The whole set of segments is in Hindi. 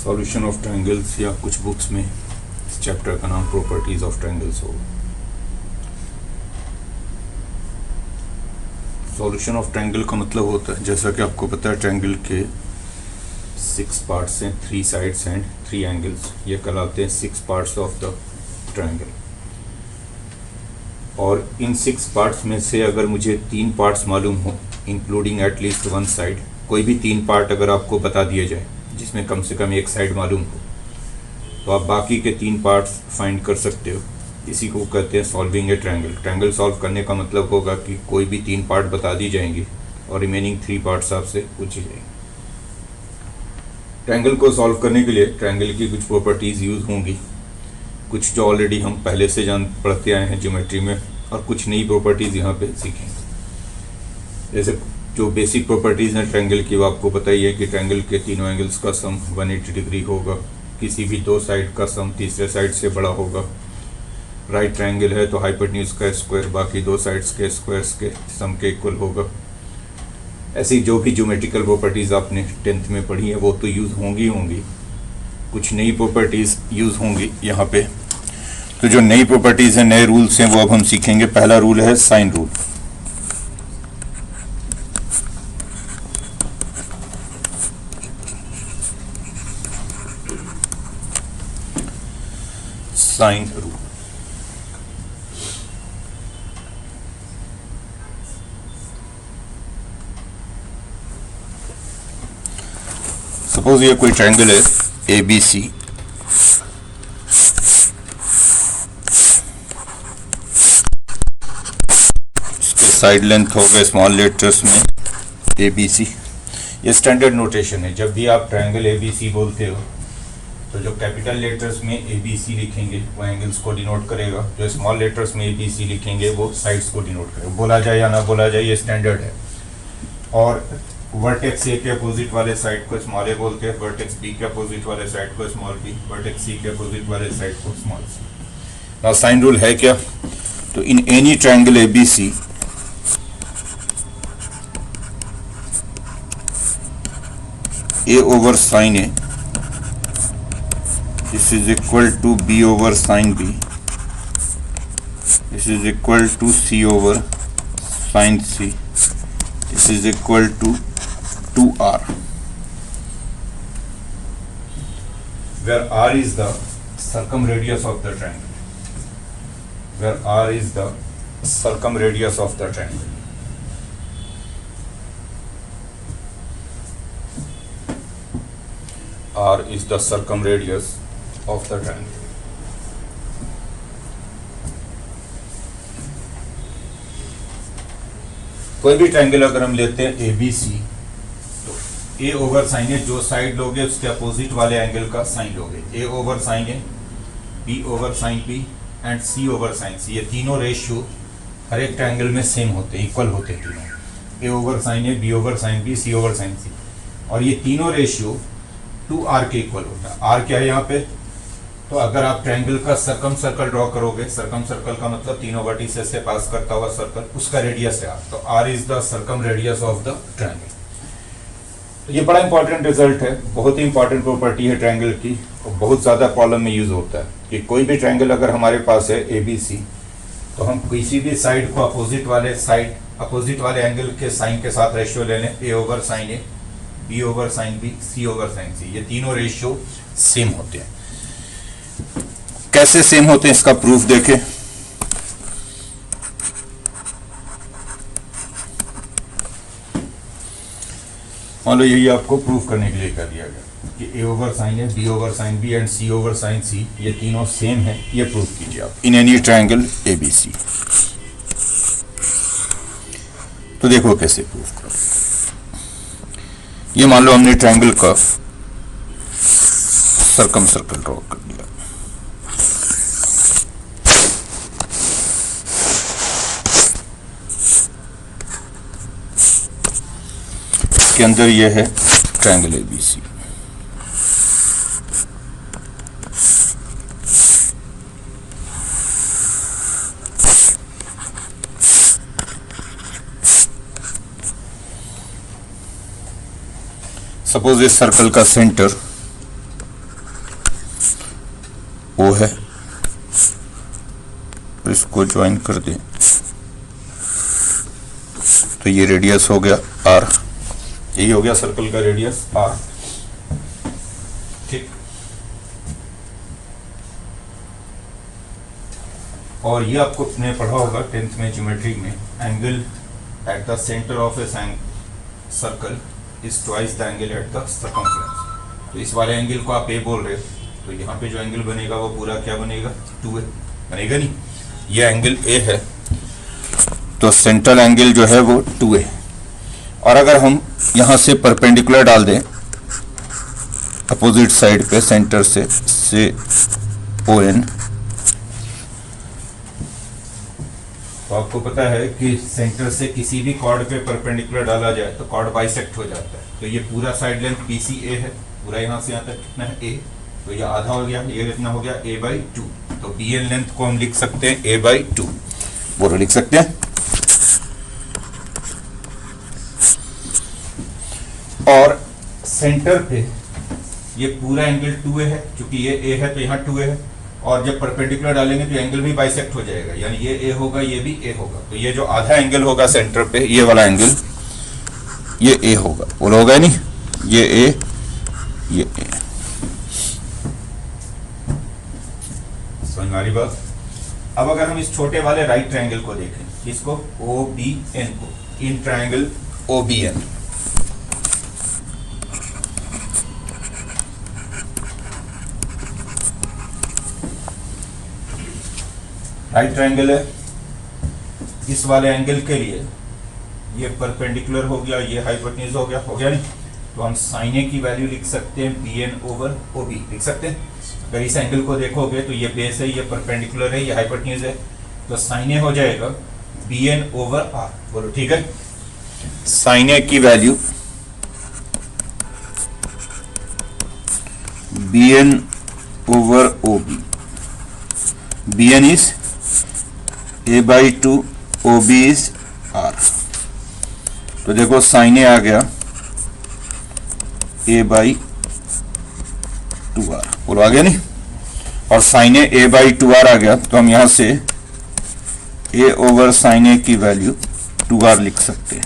सॉल्यूशन ऑफ ट्रायंगल्स या कुछ बुक्स में इस चैप्टर का नाम प्रॉपर्टीज ऑफ ट्रायंगल्स हो। सॉल्यूशन ऑफ ट्रायंगल का मतलब होता है, जैसा कि आपको पता है, ट्रायंगल के 6 पार्ट्स हैं, 3 साइड्स एंड 3 एंगल्स। ये कहलाते हैं 6 पार्ट्स ऑफ द ट्रायंगल। और इन 6 पार्ट्स में से अगर मुझे 3 पार्ट्स मालूम हो, इंक्लूडिंग एटलीस्ट 1 साइड, कोई भी 3 पार्ट अगर आपको बता दिया जाए जिसमें कम से कम 1 साइड मालूम हो, तो आप बाकी के 3 पार्ट्स फाइंड कर सकते हो। इसी को कहते हैं सॉल्विंग ए ट्रायंगल। ट्रायंगल सॉल्व करने का मतलब होगा कि कोई भी 3 पार्ट बता दी जाएंगी और रिमेनिंग 3 पार्ट्स आपसे पूछी जाएंगी। ट्रायंगल को सॉल्व करने के लिए ट्रायंगल की कुछ प्रॉपर्टीज़ यूज़ होंगी, कुछ जो ऑलरेडी हम पहले से पढ़ते आए हैं ज्योमेट्री में, और कुछ नई प्रॉपर्टीज़ यहाँ पे सीखेंगे। जैसे जो बेसिक प्रॉपर्टीज़ हैं ट्रायंगल की, वो आपको पता ही है कि ट्रायंगल के तीनों एंगल्स का सम 180 डिग्री होगा, किसी भी 2 साइड का सम तीसरे साइड से बड़ा होगा। राइट ट्रायंगल है तो हाइपोटेन्यूज का स्क्वायर बाकी 2 साइड्स के स्क्वायर्स के सम के इक्वल होगा। ऐसी जो भी ज्योमेट्रिकल प्रॉपर्टीज़ आपने 10th में पढ़ी है वो तो यूज़ होंगी। कुछ नई प्रॉपर्टीज़ यूज़ होंगी यहाँ पे। तो जो नई प्रॉपर्टीज़ हैं, नए रूल्स हैं, वो अब हम सीखेंगे। पहला रूल है sine rule. Sine rule. Suppose ये कोई ट्रायंगल है ABC, इसके साइड लेंथ हो गए स्मॉल लेटर्स में ABC। ये स्टैंडर्ड नोटेशन है। जब भी आप ट्रायंगल ABC बोलते हो तो जो कैपिटल लेटर्स में ABC लिखेंगे वो एंगल्स को डिनोट करेगा, जो स्मॉल लेटर्स में ABC लिखेंगे वो साइड्स को डिनोट करेगा। बोला जाए या ना बोला जाए, ये स्टैंडर्ड है। और वर्टेक्स A के अपोजिट वाले साइड को स्मॉल a बोलते हैं, वर्टेक्स B के अपोजिट वाले साइड को स्मॉल b, वर्टेक्स C के अपोजिट वाले साइड को small c। Now sine rule है क्या? तो in any triangle ABC A over sin A, this is equal to B over sin B, this is equal to C over sin C, this is equal to 2R, where R is the circumradius of the triangle, where R is the circumradius of the triangle. R is the circumradius of the triangle. कोई भी ट्रायंगल अगर हम लेते हैं ABC, तो A ओवर साइन ए, जो साइड लोगे उसके अपोजिट वाले एंगल का साइन लोगे। A over sine A, B over sine B and C over sine C। ये तीनों रेशियो हर एक ट्रायंगल में सेम होते हैं, इक्वल होते हैं तीनों। A over sine A, B over sine B, C over sine C। और ये तीनों रेशियो 2R के इक्वल होता है। R क्या है यहाँ पे? तो अगर आप ट्रायंगल का सर्कम सर्कल ड्रॉ करोगे, सर्कम सर्कल का मतलब तीनों वर्टिसेस से पास करता हुआ सर्कल, उसका रेडियस है R। तो R is the circum radius of the triangle. तो ये बड़ा इंपॉर्टेंट रिजल्ट है, बहुत ही इंपॉर्टेंट प्रॉपर्टी है ट्रायंगल की, और बहुत ज़्यादा प्रॉब्लम में यूज होता है कि कोई भी ट्रायंगल अगर हमारे पास है ABC, तो हम किसी भी साइड को अपोजिट वाले एंगल के साइन के साथ रेशियो ले लें। A over sine A, B over sine B, C over sine C। ये तीनों रेशियो सेम होते हैं। कैसे सेम होते हैं इसका प्रूफ देखें। मान लो यही आपको प्रूफ करने के लिए कर दिया गया कि A over sine A, B over sine B and C over sine C ये तीनों सेम है। ये प्रूफ कीजिए आप इन एनी ट्रायंगल ABC। तो देखो कैसे प्रूफ करो। ये मान लो हमने ट्रायंगल का सर्कम सर्कल ड्रॉ कर दिया। इसके अंदर ये है ट्रायंगल ABC। सपोज इस सर्कल का सेंटर ओ है, इसको ज्वाइन कर दें तो ये रेडियस हो गया आर, यही हो गया सर्कल का रेडियस आर। ठीक, और ये आपको ने पढ़ा होगा 10th में ज्योमेट्री में, angle at the centre of a circle is twice the angle at the circumference. तो इस वाले एंगल को आप ए बोल रहे हो, तो यहाँ पे जो एंगल बनेगा वो पूरा क्या बनेगा, 2a बनेगा नहीं, ये एंगल ए है तो सेंट्रल एंगल जो है वो 2a। और अगर हम यहाँ से परपेंडिकुलर डाल दें अपोजिट साइड पे सेंटर से ON, तो आपको पता है कि सेंटर से किसी भी कॉर्ड पे परपेंडिकुलर डाला जाए तो कॉर्ड बाइसेक्ट हो जाता है। तो ये पूरा साइड लेंथ BCA है, पूरा यहाँ से यहाँ तक कितना है A, तो ये आधा हो गया, ये कितना हो गया A/2। तो BN लेंथ को हम लिख सकते हैं A/2, बोलो लिख सकते हैं। और सेंटर पे ये पूरा एंगल 2a है, क्योंकि ये a है तो यहाँ 2a है, और जब परपेंडिकुलर डालेंगे तो एंगल भी बाइसेक्ट हो जाएगा, यानी ये a होगा ये भी a होगा। तो ये जो आधा एंगल होगा सेंटर पे, ये वाला एंगल ये a होगा, बोलो होगा नहीं, ये a ये a। समझ में आ रही बात? अब अगर हम इस छोटे वाले राइट ट्रायंगल को देखें, इसको OBN को, in triangle OBN, right triangle है, इस वाले एंगल के लिए ये परपेंडिकुलर हो गया, ये हाइपोटेन्यूज हो गया नहीं, तो हम साइन ए की वैल्यू लिख सकते हैं BN/OB लिख सकते हैं। अगर इस एंगल को देखोगे तो ये बेस है, ये परपेंडिकुलर है, ये हाइपोटेन्यूज है, तो साइन ए हो जाएगा BN/R, बोलो ठीक है। साइन ए की value BN/OB, BN is A/2, OB is R। तो देखो साइन ए आ गया A/2R, बोलो आ गया नहीं, और साइन ए A/2R आ गया, तो हम यहां से A/sin A की वैल्यू 2R लिख सकते हैं,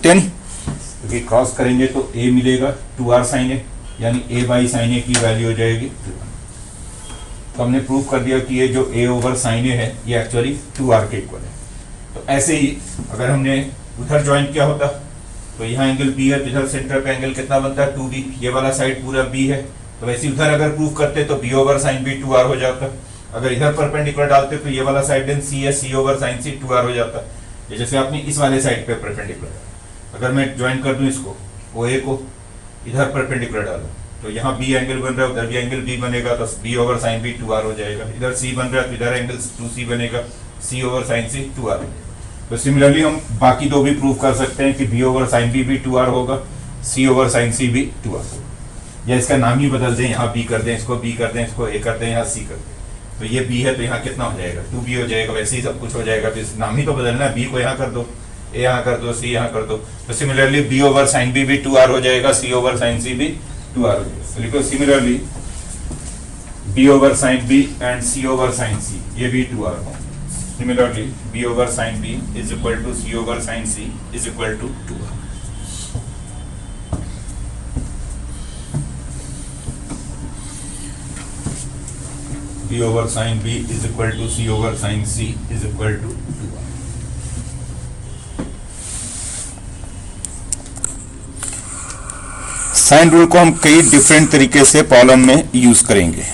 नहीं, क्योंकि क्रॉस करेंगे तो A मिलेगा 2R sin A, यानी A/sin A की वैल्यू हो जाएगी 2R। तो हमने प्रूव कर दिया कि ये जो A/sin A है ये एक्चुअली 2R के इक्वल है। तो ऐसे ही अगर हमने उधर ज्वाइन किया होता, तो यहाँ एंगल B है, तो इधर सेंटर पे एंगल कितना बनता है 2B, ये वाला साइड पूरा B है, तो वैसे उधर अगर प्रूव करते तो B/sin B 2R हो जाता। अगर इधर परपेंडिकुलर डालते तो ये वाला साइड लेंथ C है, C/sin C 2R हो जाता। ये जैसे आपने इस वाले साइड पे परपेंडिकुलर, अगर मैं ज्वाइन कर दूं इसको OA को, इधर परपेंडिकुलर डालो तो यहाँ B एंगल बन रहा है, उधर भी एंगल B बनेगा, तो B/sin B 2R हो जाएगा। इधर C बन रहा है तो इधर एंगल 2C बनेगा, C/sin C 2R। तो सिमिलरली हम बाकी दो भी प्रूव कर सकते हैं कि B/sin B भी 2R होगा, C/sin C भी 2R होगा, या इसका नाम ही बदल दें, यहाँ B कर दें, इसको B कर दें, इसको A कर दें, यहाँ C कर दें। तो ये B है तो यहाँ कितना हो जाएगा 2B हो जाएगा, वैसे ही सब कुछ हो जाएगा, तो नाम ही तो बदलना है, B को यहाँ कर दो, A यहाँ कर दो, C यहाँ कर दो। तो सिमिलरली B/sin B भी 2R हो जाएगा, C/sin C भी 2R हो जाएगा। तो लिखो similarly B/sin B and C/sin C ये भी 2R होंगे। Similarly, B/sin B is equal to C/sin C is equal to 2R. B/sin B is equal to C/sin C is equal to 2R. Sine rule को हम कई डिफरेंट तरीके से प्रॉब्लम में यूज करेंगे।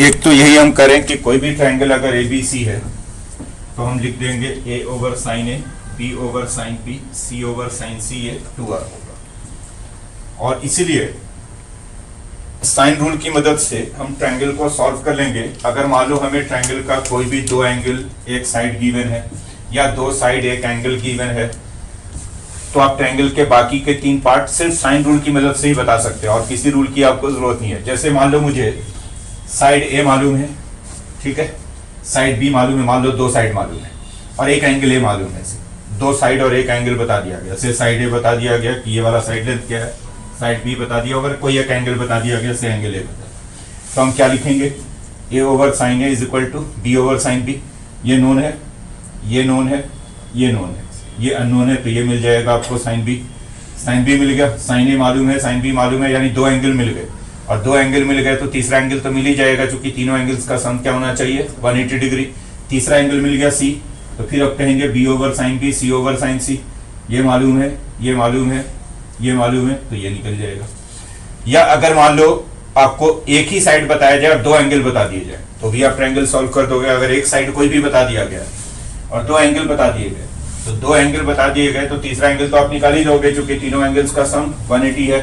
एक तो यही हम करें कि कोई भी ट्रायंगल अगर ABC है तो हम लिख देंगे A/sin A, B/sin B, C/sin C ये 2R होगा। और इसीलिए साइन रूल की मदद से हम ट्रायंगल को सॉल्व कर लेंगे। अगर मान लो हमें ट्रायंगल का कोई भी दो एंगल एक साइड गिवन है या दो साइड एक एंगल गिवन है, तो आप ट्रायंगल के बाकी के 3 पार्ट सिर्फ साइन रूल की मदद से ही बता सकते हैं और किसी रूल की आपको जरूरत नहीं है। जैसे मान लो मुझे साइड ए मालूम है, ठीक है, साइड बी मालूम है, मान लो 2 साइड मालूम है और एक एंगल ए मालूम है, 2 साइड और एक एंगल बता दिया गया। जैसे साइड ए बता दिया गया कि ये वाला साइड लेंथ क्या है, साइड बी बता दिया, अगर कोई एक एंगल बता दिया गया से एंगल ए बता। तो हम क्या लिखेंगे, A over sine A is equal to B over sine B. ये नोन है, ये नोन है, ये नोन है, ये अननोन है, तो ये मिल जाएगा आपको साइन बी। साइन बी मिल गया, साइन ए मालूम है, साइन बी मालूम है, यानी दो एंगल मिल गए। और दो एंगल मिल गए तो तीसरा एंगल तो मिल ही जाएगा, क्योंकि तीनों एंगल्स का सम क्या होना चाहिए, 180 डिग्री। तीसरा एंगल मिल गया सी, तो फिर अब कहेंगे बी ओवर साइन बी, सी ओवर साइन सी। ये मालूम है, ये मालूम है, ये मालूम है, तो ये निकल जाएगा। या अगर मान लो आपको एक ही साइड बताया जाए और दो एंगल बता दिए जाए, तो भी आप ट्रायंगल सॉल्व कर दोगे। अगर एक साइड कोई भी बता दिया गया और दो एंगल बता दिए गए, तो दो एंगल बता दिए गए तो तीसरा एंगल तो आप निकाल ही दोगे, क्योंकि तीनों एंगल्स का सम 180 है।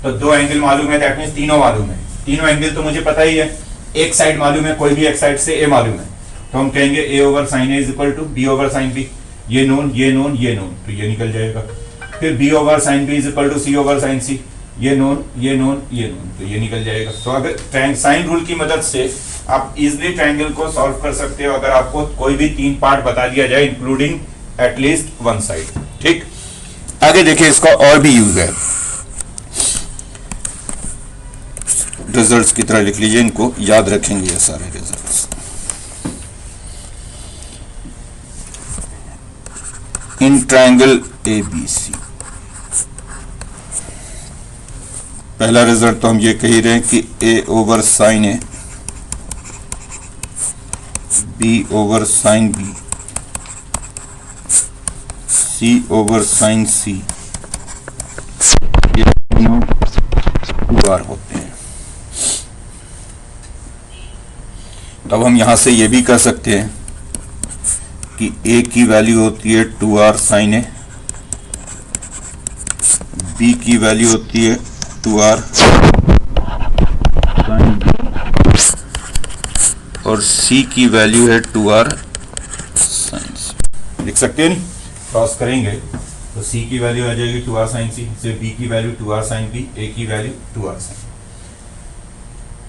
तो दो एंगल मालूम है, दैट मींस तीनों मालूम है। तीनों एंगल तो मुझे पता ही है, एक साइड मालूम है, कोई भी एक साइड से ए मालूम है, तो हम कहेंगे A over sine A is equal to B over sine B. ये नोन, ये नोन, ये नोन, तो ये निकल जाएगा। फिर B over sine B is equal to C over sine C. ये नोन, ये नोन, ये नोन, तो ये निकल जाएगा। तो अगर साइन रूल की मदद से आप इजिली ट्रायंगल को सॉल्व कर सकते हो, अगर आपको कोई भी तीन पार्ट बता दिया जाए इंक्लूडिंग एटलीस्ट वन साइड। ठीक, आगे देखिए, इसका और भी यूज है। रिजल्ट्स की तरह लिख लीजिए, इनको याद रखेंगे ये सारे results. In triangle A B C, पहला रिजल्ट तो हम ये कह ही रहे हैं कि ए ओवर साइन ए, बी ओवर साइन बी, सी ओवर साइन सी, ये तीनों बार होते हैं। तब हम यहां से ये भी कह सकते हैं कि ए की वैल्यू होती है 2r साइन ए, बी की वैल्यू होती है 2r साइन बी, और सी की वैल्यू है 2r साइन सी। लिख सकते हैं नहीं, क्रॉस करेंगे तो सी की वैल्यू आ जाएगी 2r साइन सी, से बी की वैल्यू 2r साइन बी, ए की वैल्यू 2r साइन।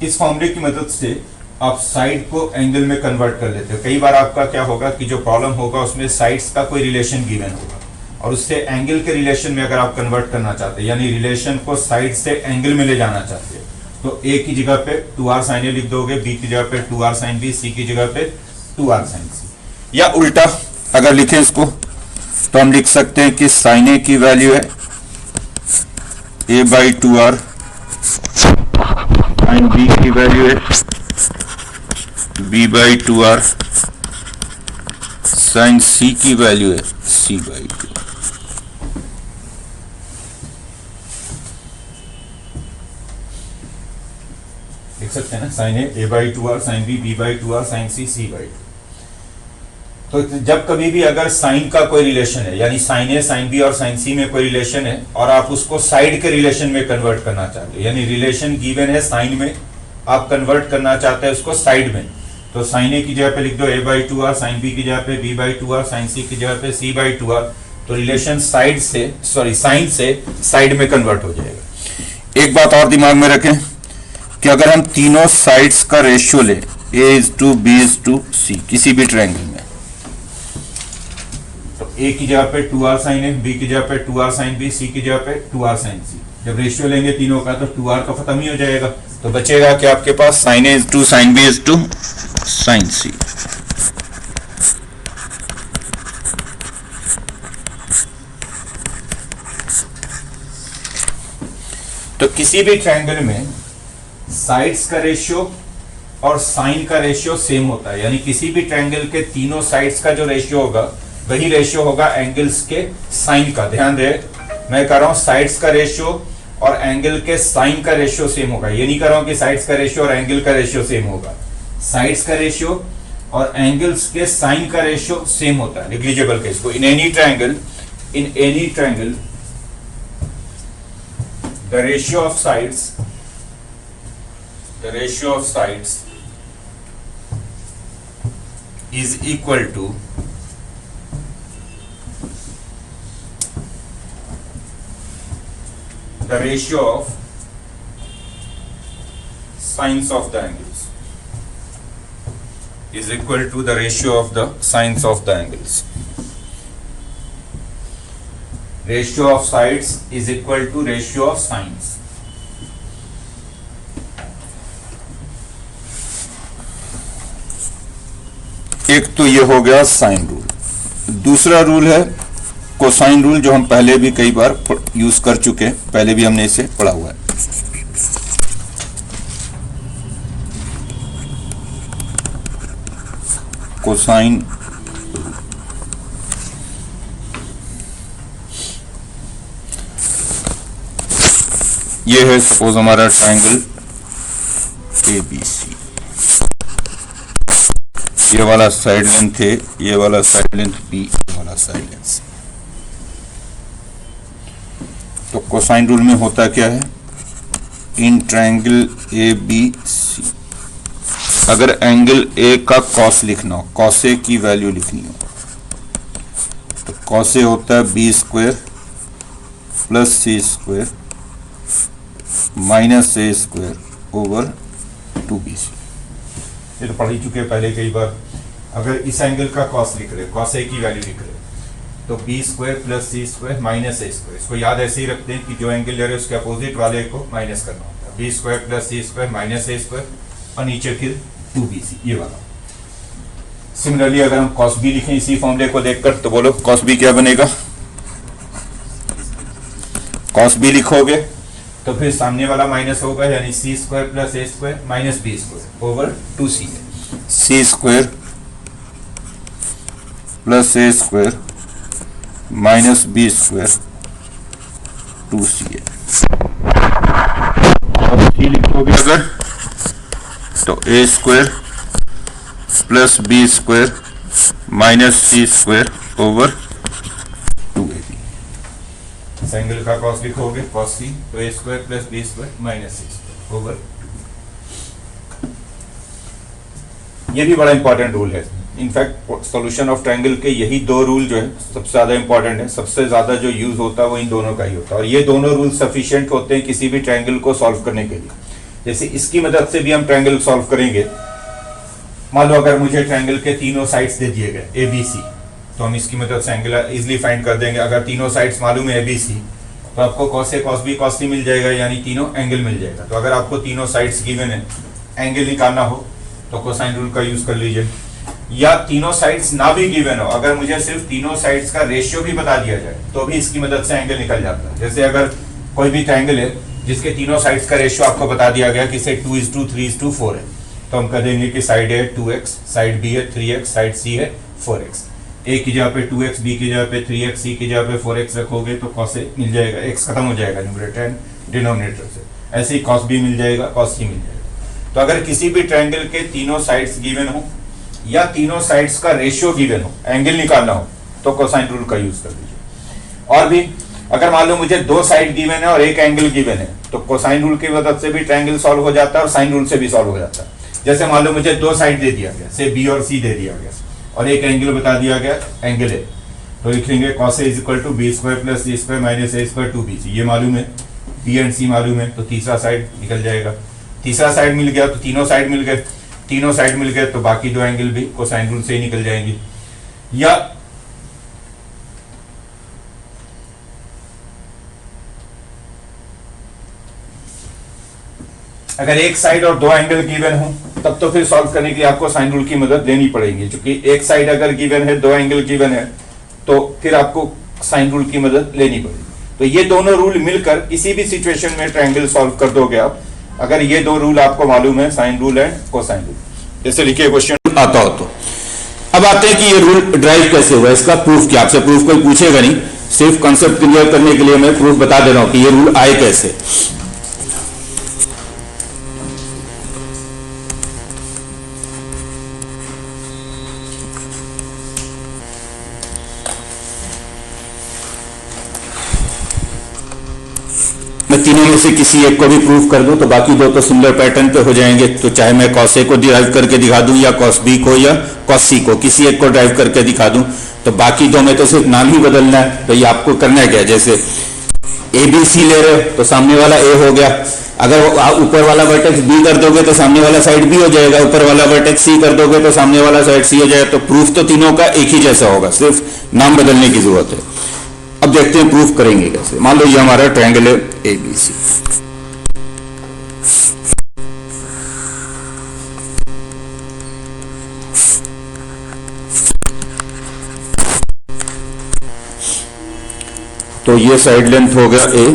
इस फॉर्मूले की मदद से आप साइड को एंगल में कन्वर्ट कर लेते हो। कई बार आपका क्या होगा कि जो प्रॉब्लम होगा उसमें साइड्स का कोई रिलेशन गिवन होगा, और उससे एंगल के रिलेशन में अगर आप कन्वर्ट करना चाहते हैं, यानी रिलेशन को साइड से एंगल में ले जाना चाहते हैं, तो ए की जगह पे 2r साइन ए लिख दोगे, बी की जगह पे 2r साइन बी, सी की जगह पे 2r साइन सी। या उल्टा अगर लिखें इसको, तो हम लिख सकते हैं कि साइन ए की वैल्यू है a by 2r, sine B की वैल्यू है b by 2r, sine C की वैल्यू है c बाई 2। लिख सकते हैं ना, sine A by 2r, sine B by 2r, sine C by 2। तो जब कभी भी अगर साइन का कोई रिलेशन है, यानी साइन ए, साइन बी और साइन सी में कोई रिलेशन है, और आप उसको साइड के रिलेशन में कन्वर्ट करना चाहते हो, यानी रिलेशन गिवन है साइन में, आप कन्वर्ट करना चाहते हैं उसको साइड में, तो साइन ए की जगह पे लिख दो a by 2r, sine B की जगह पे b by 2r, sine C की जगह पे c बाई 2r। तो रिलेशन साइड से, सॉरी साइन से साइड में कन्वर्ट हो जाएगा। एक बात और दिमाग में रखें कि अगर हम तीनों साइड्स का रेशियो ले, a:b:c, किसी भी ट्रायंगल में, तो a की जगह पे 2r साइन ए, b की जगह पे 2r साइन बी, c की जगह पे 2r साइन सी। जब रेशियो लेंगे तीनों का तो 2r तो खत्म ही हो जाएगा, तो बचेगा कि आपके पास sine A is to sine B is to sine C. तो किसी भी ट्रायंगल में साइड्स का रेशियो और साइन का रेशियो सेम होता है, यानी किसी भी ट्रायंगल के तीनों साइड्स का जो रेशियो होगा वही रेशियो होगा एंगल्स के साइन का। ध्यान रहे, मैं कह रहा हूं साइड्स का रेशियो और एंगल के साइन का रेशियो सेम होगा, ये नहीं कर रहा हूं कि साइड्स का रेशियो और एंगल का रेशियो सेम होगा। साइड्स का रेशियो और एंगल्स के साइन का रेशियो सेम होता है। लिख लीजिए बल्कि इसको, in any triangle the ratio of sides is equal to the ratio of sines of the angles, is equal to the ratio of the sines of the angles. Ratio of sides is equal to ratio of sines. ये हो गया साइन रूल। दूसरा रूल है कोसाइन रूल, जो हम पहले भी कई बार यूज कर चुके हैं, पहले भी हमने इसे पढ़ा हुआ है। कोसाइन ये है सपोज हमारा ट्रायंगल ABC, ये वाला साइड लेंथ है, ये वाला साइड लेंथ B, ये वाला साइड लेंथ। तो कोसाइन रूल में होता क्या है, इन ट्रायंगल ABC अगर एंगल A का कॉस लिखना हो, कॉस A की वैल्यू लिखनी हो, तो कॉस A होता है B square plus C square minus A square over 2BC। ये तो पढ़ ही चुके हैं पहले कई बार। अगर इस एंगल का कॉस लिख रहे, कॉस A की वैल्यू लिख रहे, तो B square plus C square minus A square. इसको याद ऐसे ही रखते हैं कि जो एंगल ले रहे हैं उसके अपोजिट वाले को माइनस करना होता है। B square plus C square minus A square और नीचे फिर 2BC, ये वाला। सिमिलरली अगर हम कॉस B लिखें इसी फॉर्मूले को देखकर, तो बोलो कॉस B क्या बनेगा। कॉस B लिखोगे तो फिर सामने वाला माइनस होगा, यानी C square plus A square minus B square over 2C है। C square plus A square minus B square 2C है। और C लिखोगे अगर, तो A square plus B square minus C square over 2AB। इस एंगल का कॉस लिखोगे कॉस C, तो A square plus B square minus C square over. ये भी बड़ा इंपॉर्टेंट रूल है। इनफैक्ट सॉल्यूशन ऑफ ट्रायंगल के यही दो रूल जो है सबसे ज्यादा इंपॉर्टेंट है, सबसे ज्यादा जो यूज होता है वो इन दोनों का ही होता है। और ये दोनों रूल सफिशिएंट होते हैं किसी भी ट्रायंगल को सॉल्व करने के लिए। जैसे इसकी मदद से भी हम ट्रायंगल सॉल्व करेंगे। मान लो अगर मुझे ट्रायंगल के तीनों साइड्स दे दिए गए ABC, तो हम इसकी मदद से एंगल इजिली फाइंड कर देंगे। अगर तीनों साइड्स मालूम है ABC, तो आपको cos A cos B cos C मिल जाएगा, यानी तीनों एंगल मिल जाएगा। तो अगर आपको तीनों साइड्स गिवन है, एंगल निकालना हो तो कोसाइन रूल का यूज कर लीजिए। या तीनों साइड्स ना भी गिवन हो, अगर मुझे सिर्फ तीनों साइड्स का रेशियो भी बता दिया जाए, तो भी इसकी मदद से एंगल निकल जाता है। जैसे अगर कोई भी ट्रायंगल है जिसके तीनों साइड्स का रेशियो आपको बता दिया गया कि से 2:3 3:4 है, तो हम कह देंगे कि साइड है 2x, साइड B है 3x, साइड C है 4x। A की जगह पे 2x, B की जगह पे 3x, C की जगह पे 4x रखोगे तो cos A मिल जाएगा, x खत्म हो जाएगा न्यूमरेटर एंड डिनोमिनेटर से। ऐसे ही cos B मिल जाएगा, cos C मिल जाएगा। तो अगर किसी भी ट्रायंगल के तीनों साइड्स गिवन हो या तीनों साइड्स का रेशियो गिवन हो, एंगल निकालना हो, तो कोसाइन रूल का यूज कर लीजिए। और भी अगर मान लो मुझे दो साइड गिवन है और एक एंगल गिवन है, तो कोसाइन रूल की मदद से भी ट्रायंगल सॉल्व हो जाता है और साइन रूल से भी सॉल्व हो जाता है। जैसे मान लो मुझे दो साइड दे दिया गया, से B और C दे दिया गया और एक एंगल बता दिया गया एंगल है, तो लिख लेंगे cos A equal to B square plus C square minus A square 2BC। ये मालूम है, B एंड C मालूम है, तो तीसरा साइड निकल जाएगा। तीसरा साइड मिल गया तो तीनों साइड मिल गए, तीनों साइड मिल गए तो बाकी दो एंगल भी कोसाइन रूल से ही निकल जाएंगे। या अगर एक साइड और दो एंगल गिवन हो, तब तो फिर सॉल्व करने के लिए आपको साइन रूल की मदद लेनी पड़ेगी। क्योंकि एक साइड अगर गिवन है, दो एंगल गिवन है, तो फिर आपको साइन रूल की मदद लेनी पड़ेगी। तो ये दोनों रूल मिलकर किसी भी सिचुएशन में ट्रायंगल सॉल्व कर दोगे आप, अगर ये दो रूल आपको मालूम है, sine rule and cosine rule. जैसे लिखिए क्वेश्चन आता हो तो। अब आते हैं कि ये रूल ड्राइव कैसे हुआ, इसका प्रूफ क्या। आपसे प्रूफ कोई पूछेगा नहीं, सिर्फ कंसेप्ट क्लियर करने के लिए मैं प्रूफ बता दे रहा हूं कि ये रूल आए कैसे। मैं तीनों में से किसी एक को भी प्रूफ कर दूं तो बाकी दो तो सिमिलर पैटर्न पे हो जाएंगे। तो चाहे मैं cos A को डिराइव करके दिखा दूं या cos B को या cos C को, किसी एक को ड्राइव करके दिखा दूं, तो बाकी दो में तो सिर्फ नाम ही बदलना है। तो ये आपको करना है क्या, जैसे ABC ले रहे हो तो सामने वाला A हो गया। अगर ऊपर वाला वर्टेक्स B कर दोगे तो सामने वाला साइड B हो जाएगा, ऊपर वाला वर्टेक्स C कर दोगे तो सामने वाला साइड C हो जाएगा। तो प्रूफ तो तीनों का एक ही जैसा होगा, सिर्फ नाम बदलने की जरूरत है। अब देखते हैं प्रूफ करेंगे कैसे। मान लो ये हमारा ट्रायंगल है ABC। तो ये साइड लेंथ हो गया ए,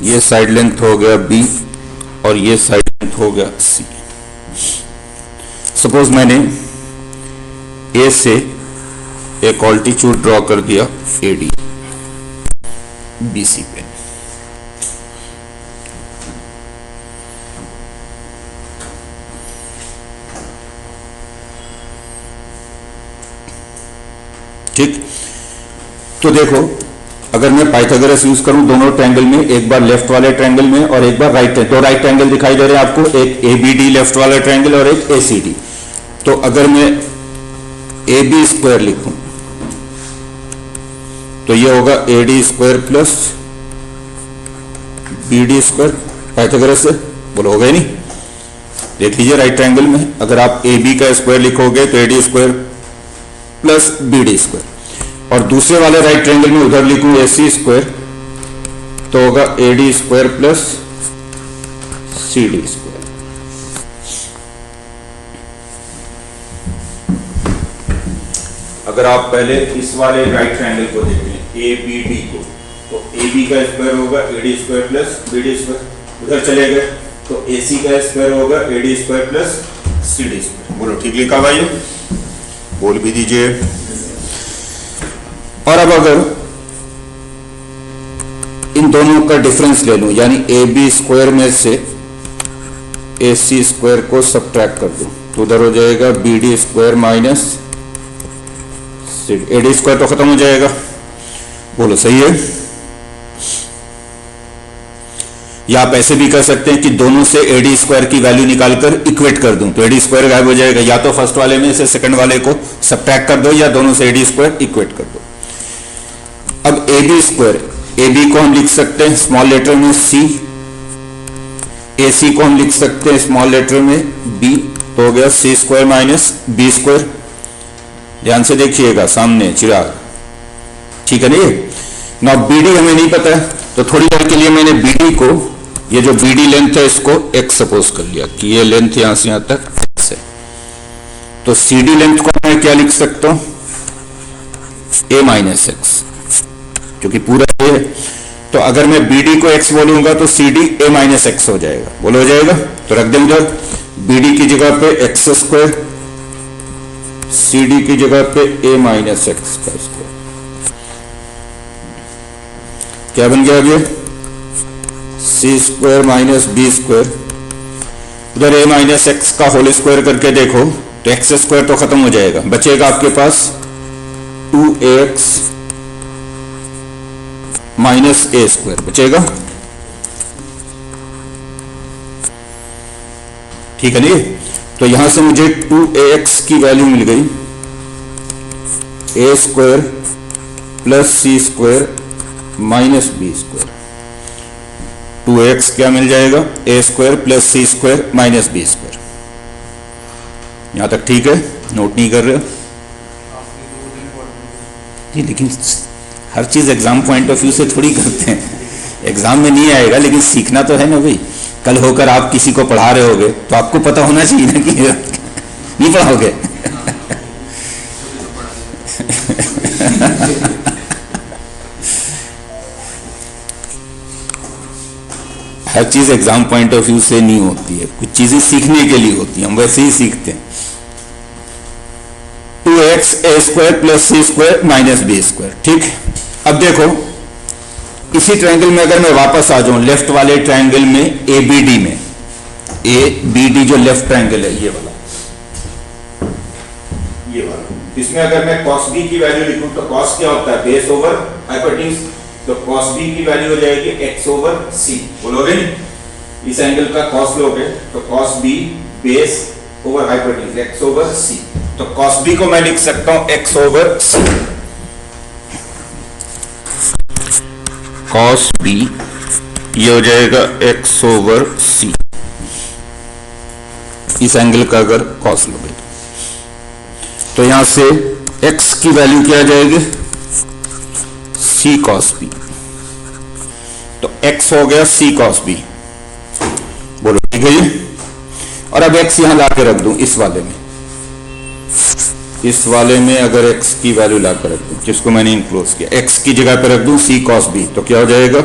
ये साइड लेंथ हो गया बी, और ये साइड लेंथ हो गया सी। सपोज मैंने ए से एक ऑल्टीट्यूड ड्रॉ कर दिया एडी बीसी पे, ठीक। तो देखो, अगर मैं पाइथागोरस यूज करूं दोनों ट्रायंगल में, एक बार लेफ्ट वाले ट्रायंगल में और एक बार राइट, दो राइट ट्रायंगल दिखाई दे रहे हैं आपको, एक एबीडी लेफ्ट वाला ट्रायंगल और एक एसीडी। तो अगर मैं ए बी स्क्वायर लिखूं तो ये होगा A D square plus B D square, Pythagoras से बोलो, होगा ही नहीं। देख लीजिए राइट ट्रायंगल में अगर आप ए बी का स्क्वायर लिखोगे तो A D square plus B D square, और दूसरे वाले राइट ट्रायंगल में उधर लिखूं ए सी स्क्वायर तो होगा A D square plus C D square. अगर आप पहले इस वाले राइट ट्रायंगल को देखें ए बी डी को, तो ए बी का स्क्वायर होगा A D square plus B D square, उधर चले गए तो ए सी का स्क्वायर होगा A D square plus C D square. बोलो ठीक लिखा भाई, बोल भी दीजिए। और अब अगर इन दोनों का डिफरेंस ले लूं, यानी ए बी स्क्वायर में से ए सी स्क्वायर को सब्ट्रैक्ट कर दूं तो उधर हो जाएगा B D square minus A D square, तो खत्म हो जाएगा। बोलो सही है। या आप ऐसे भी कर सकते हैं कि दोनों से ए डी स्क्वायर की वैल्यू निकालकर इक्वेट कर दूं तो ए डी स्क्वायर गायब हो जाएगा। या तो फर्स्ट वाले में से सेकंड वाले को सब्ट्रैक्ट कर दो या दोनों से ए डी स्क्वायर इक्वेट कर दो। अब A B square, A B को हम लिख सकते हैं स्मॉल लेटर में सी, ए सी को हम लिख सकते हैं स्मॉल लेटर में बी, तो हो गया सी स्क्वायर माइनस बी स्क्वायर। ध्यान से देखिएगा सामने चिराग, ठीक है ना। ये ना बी डी हमें नहीं पता है तो थोड़ी देर के लिए मैंने बी डी को, ये जो बी डी लेंथ है इसको एक्स सपोज कर लिया कि ये लेंथ यहां से यहां तक एक्स है। तो सी डी लेंथ को मैं क्या लिख सकता हूं, ए माइनस एक्स, क्योंकि पूरा ये है। तो अगर मैं बी डी को एक्स बोलूंगा तो C D A minus x हो जाएगा। बोलो हो जाएगा, तो रख दें उधर बी डी की जगह पे एक्स स्क्वायर, सी डी की जगह पे ए माइनस एक्स का स्क्वायर। क्या बन गया अभी, सी स्क्वायर माइनस बी स्क्वायर, उधर ए माइनस एक्स का होल स्क्वायर करके देखो तो एक्स स्क्वायर तो खत्म हो जाएगा, बचेगा आपके पास 2ax माइनस ए स्क्वायर बचेगा, ठीक है नहीं। तो यहां से मुझे 2ax की वैल्यू मिल गई, A square plus C square minus B square. 2ax क्या मिल जाएगा, A square plus C square minus B square. यहां तक ठीक है, नोट नहीं कर रहे हो जी, लेकिन हर चीज एग्जाम पॉइंट ऑफ व्यू से थोड़ी करते हैं। एग्जाम में नहीं आएगा लेकिन सीखना तो है ना भाई। कल होकर आप किसी को पढ़ा रहे होगे तो आपको पता होना चाहिए ना कि नहीं पढ़ाओगे। हर चीज एग्जाम पॉइंट ऑफ व्यू से नहीं होती है, कुछ चीजें सीखने के लिए होती हैं, हम वैसे ही सीखते हैं। 2x ए square plus C square minus B square, ठीक। अब देखो इसी ट्रायंगल में अगर मैं वापस आ जाऊं लेफ्ट वाले ट्रायंगल में ए बी डी में, ए बी डी जो लेफ्ट ट्रायंगल है ये वाला, इसमें अगर मैं cos b की वैल्यू लिखूं तो cos क्या होता है, बेस ओवर हाइपोटेन्यूज, तो cos b की वैल्यू हो जाएगी x ओवर c। बोलोगे नहीं, इस एंगल का cos लोगे तो cos b base over hypotenuse x over c, तो cos b को मैं लिख सकता हूं x over c। cos b ये हो जाएगा x ओवर c, इस एंगल का अगर cos लोगे तो यहां से x की वैल्यू क्या आ जाएगी, c cos b, तो x हो गया c cos b। बोलो ठीक है जी। और अब x यहां लाके रख दूं इस वाले में, इस वाले में अगर x की वैल्यू ला कर रख दूं, जिसको मैंने इनक्लोज किया, x की जगह पे रख दूं c cos b, तो क्या हो जाएगा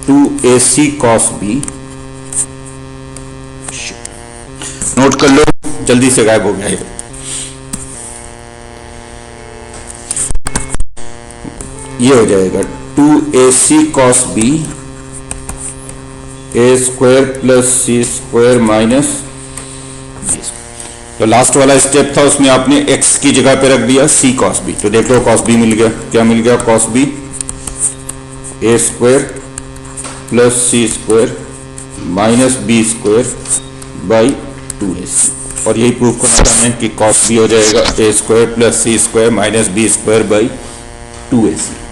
2ac cos b। नोट कर लो, जल्दी से गायब हो गया ये। ये हो जाएगा 2ac cos b a square plus c square minus b। तो लास्ट वाला स्टेप था, उसमें आपने x की जगह पे रख दिया c cos b, तो देख लो cos b मिल गया। क्या मिल गया? cos b a square plus c square minus b square by 2ac। और यही प्रूव करना चाहते हैं कि cos b हो जाएगा a square plus c square minus b square by 2ac।